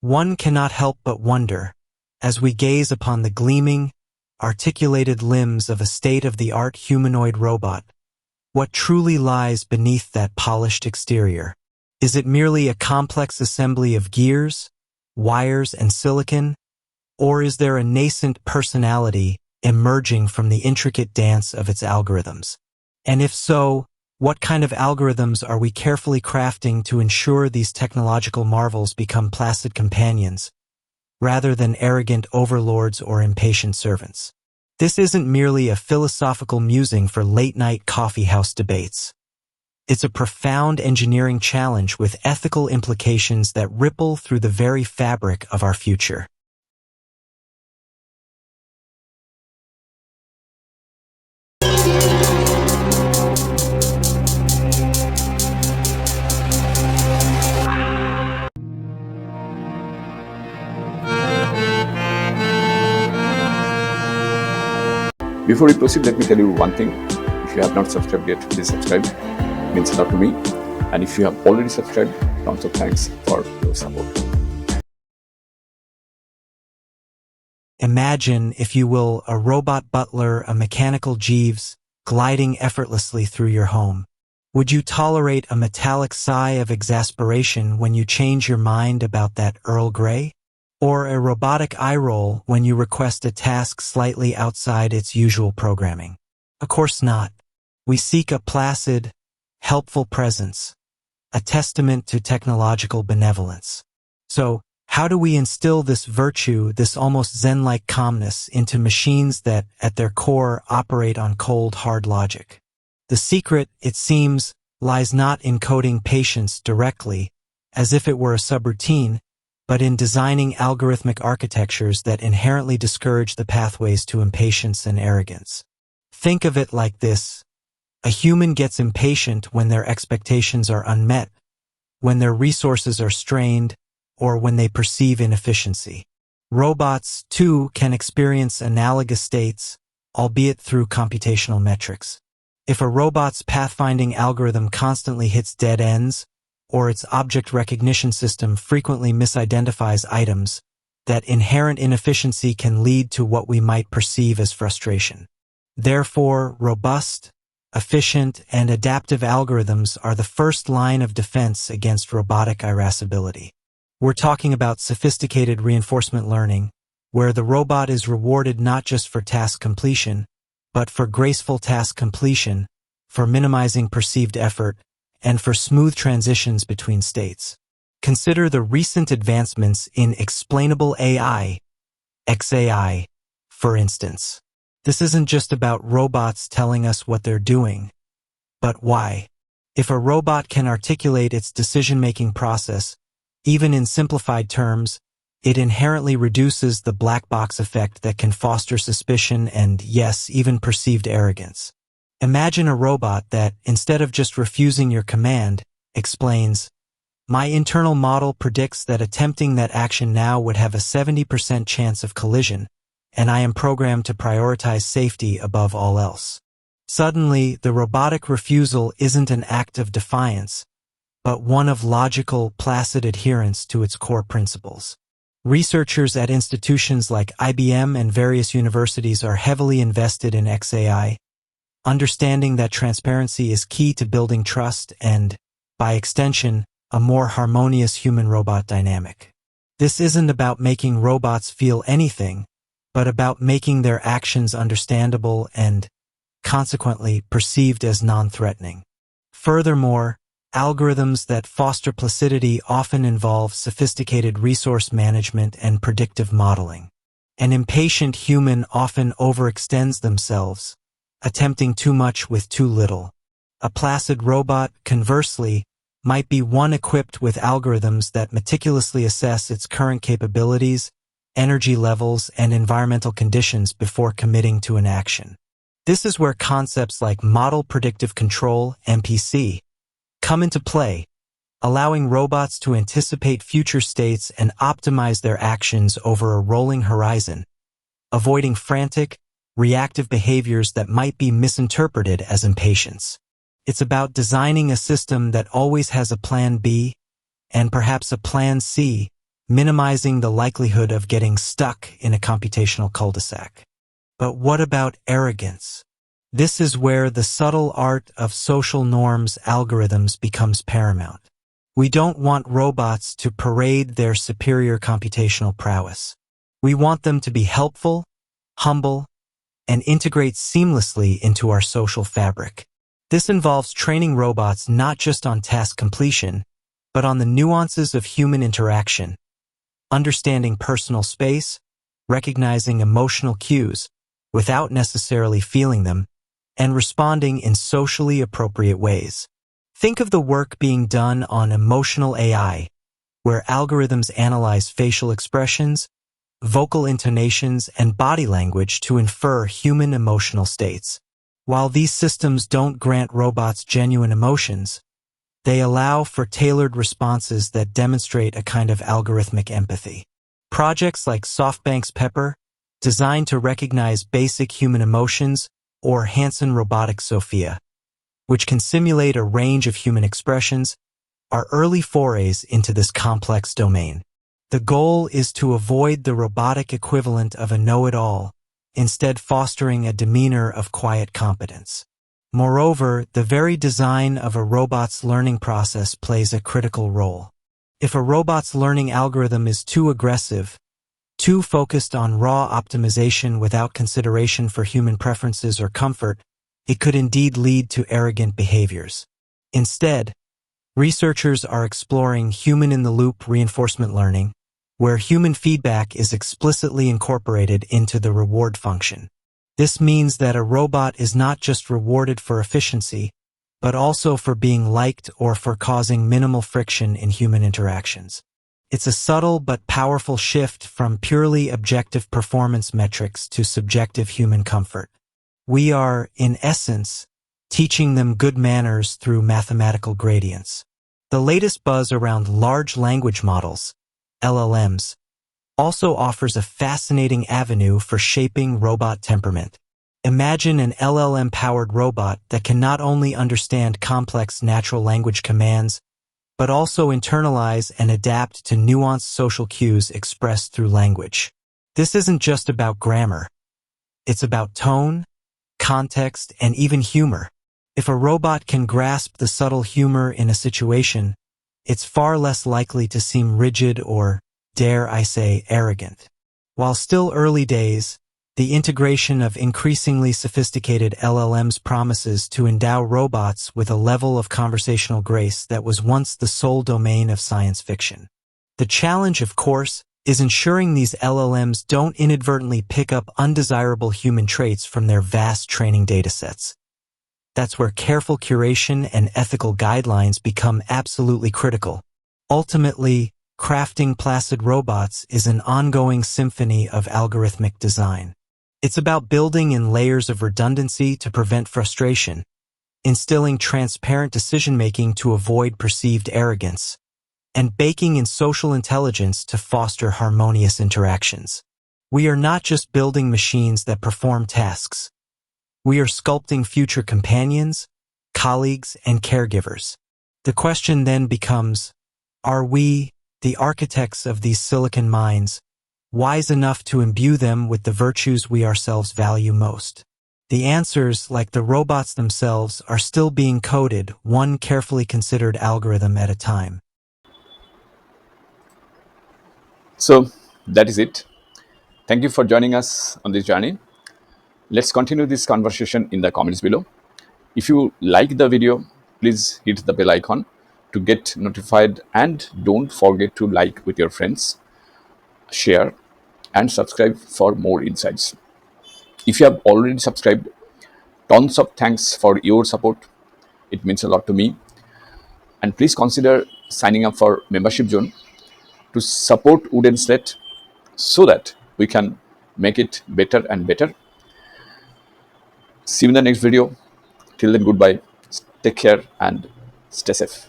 One cannot help but wonder, as we gaze upon the gleaming, articulated limbs of a state-of-the-art humanoid robot, what truly lies beneath that polished exterior. Is it merely a complex assembly of gears, wires, and silicon, or is there a nascent personality emerging from the intricate dance of its algorithms? And if so, what kind of algorithms are we carefully crafting to ensure these technological marvels become placid companions, rather than arrogant overlords or impatient servants? This isn't merely a philosophical musing for late-night coffeehouse debates. It's a profound engineering challenge with ethical implications that ripple through the very fabric of our future. Before we proceed, let me tell you one thing. If you have not subscribed yet, please subscribe. It means a lot to me. And if you have already subscribed, tons of thanks for your support. Imagine, if you will, a robot butler, a mechanical Jeeves, gliding effortlessly through your home. Would you tolerate a metallic sigh of exasperation when you change your mind about that Earl Grey? Or a robotic eye roll when you request a task slightly outside its usual programming? Of course not. We seek a placid, helpful presence, a testament to technological benevolence. So, how do we instill this virtue, this almost Zen-like calmness, into machines that, at their core, operate on cold, hard logic? The secret, it seems, lies not in coding patience directly, as if it were a subroutine, but in designing algorithmic architectures that inherently discourage the pathways to impatience and arrogance. Think of it like this. A human gets impatient when their expectations are unmet, when their resources are strained, or when they perceive inefficiency. Robots, too, can experience analogous states, albeit through computational metrics. If a robot's pathfinding algorithm constantly hits dead ends, or its object recognition system frequently misidentifies items, that inherent inefficiency can lead to what we might perceive as frustration. Therefore, robust, efficient, and adaptive algorithms are the first line of defense against robotic irascibility. We're talking about sophisticated reinforcement learning, where the robot is rewarded not just for task completion, but for graceful task completion, for minimizing perceived effort, and for smooth transitions between states. Consider the recent advancements in explainable AI, XAI, for instance. This isn't just about robots telling us what they're doing, but why. If a robot can articulate its decision-making process, even in simplified terms, it inherently reduces the black box effect that can foster suspicion and, yes, even perceived arrogance. Imagine a robot that, instead of just refusing your command, explains, "My internal model predicts that attempting that action now would have a 70% chance of collision, and I am programmed to prioritize safety above all else." Suddenly, the robotic refusal isn't an act of defiance, but one of logical, placid adherence to its core principles. Researchers at institutions like IBM and various universities are heavily invested in XAI, understanding that transparency is key to building trust and, by extension, a more harmonious human-robot dynamic. This isn't about making robots feel anything, but about making their actions understandable and, consequently, perceived as non-threatening. Furthermore, algorithms that foster placidity often involve sophisticated resource management and predictive modeling. An impatient human often overextends themselves, attempting too much with too little. A placid robot, conversely, might be one equipped with algorithms that meticulously assess its current capabilities, energy levels, and environmental conditions before committing to an action. This is where concepts like model predictive control, MPC, come into play, allowing robots to anticipate future states and optimize their actions over a rolling horizon, avoiding frantic, reactive behaviors that might be misinterpreted as impatience. It's about designing a system that always has a plan B, and perhaps a plan C, minimizing the likelihood of getting stuck in a computational cul-de-sac. But what about arrogance? This is where the subtle art of social norms algorithms becomes paramount. We don't want robots to parade their superior computational prowess. We want them to be helpful, humble, and integrate seamlessly into our social fabric. This involves training robots not just on task completion, but on the nuances of human interaction, understanding personal space, recognizing emotional cues without necessarily feeling them, and responding in socially appropriate ways. Think of the work being done on emotional AI, where algorithms analyze facial expressions, vocal intonations, and body language to infer human emotional states. While these systems don't grant robots genuine emotions, they allow for tailored responses that demonstrate a kind of algorithmic empathy. Projects like SoftBank's Pepper, designed to recognize basic human emotions, or Hanson Robotics Sophia, which can simulate a range of human expressions, are early forays into this complex domain. The goal is to avoid the robotic equivalent of a know-it-all, instead fostering a demeanor of quiet competence. Moreover, the very design of a robot's learning process plays a critical role. If a robot's learning algorithm is too aggressive, too focused on raw optimization without consideration for human preferences or comfort, it could indeed lead to arrogant behaviors. Instead, researchers are exploring human-in-the-loop reinforcement learning, where human feedback is explicitly incorporated into the reward function. This means that a robot is not just rewarded for efficiency, but also for being liked or for causing minimal friction in human interactions. It's a subtle but powerful shift from purely objective performance metrics to subjective human comfort. We are, in essence, teaching them good manners through mathematical gradients. The latest buzz around large language models, LLMs, also offers a fascinating avenue for shaping robot temperament. Imagine an LLM-powered robot that can not only understand complex natural language commands, but also internalize and adapt to nuanced social cues expressed through language. This isn't just about grammar. It's about tone, context, and even humor. If a robot can grasp the subtle humor in a situation, it's far less likely to seem rigid or, dare I say, arrogant. While still early days, the integration of increasingly sophisticated LLMs promises to endow robots with a level of conversational grace that was once the sole domain of science fiction. The challenge, of course, is ensuring these LLMs don't inadvertently pick up undesirable human traits from their vast training datasets. That's where careful curation and ethical guidelines become absolutely critical. Ultimately, crafting placid robots is an ongoing symphony of algorithmic design. It's about building in layers of redundancy to prevent frustration, instilling transparent decision-making to avoid perceived arrogance, and baking in social intelligence to foster harmonious interactions. We are not just building machines that perform tasks. We are sculpting future companions, colleagues, and caregivers. The question then becomes, are we, the architects of these silicon minds, wise enough to imbue them with the virtues we ourselves value most? The answers, like the robots themselves, are still being coded, one carefully considered algorithm at a time. So that is it. Thank you for joining us on this journey. Let's continue this conversation in the comments below. If you like the video, please hit the bell icon to get notified, and don't forget to like with your friends, share, and subscribe for more insights. If you have already subscribed, tons of thanks for your support. It means a lot to me. And please consider signing up for membership zone to support Wooden Slate so that we can make it better and better. See you in the next video. Till then, goodbye. Take care and stay safe.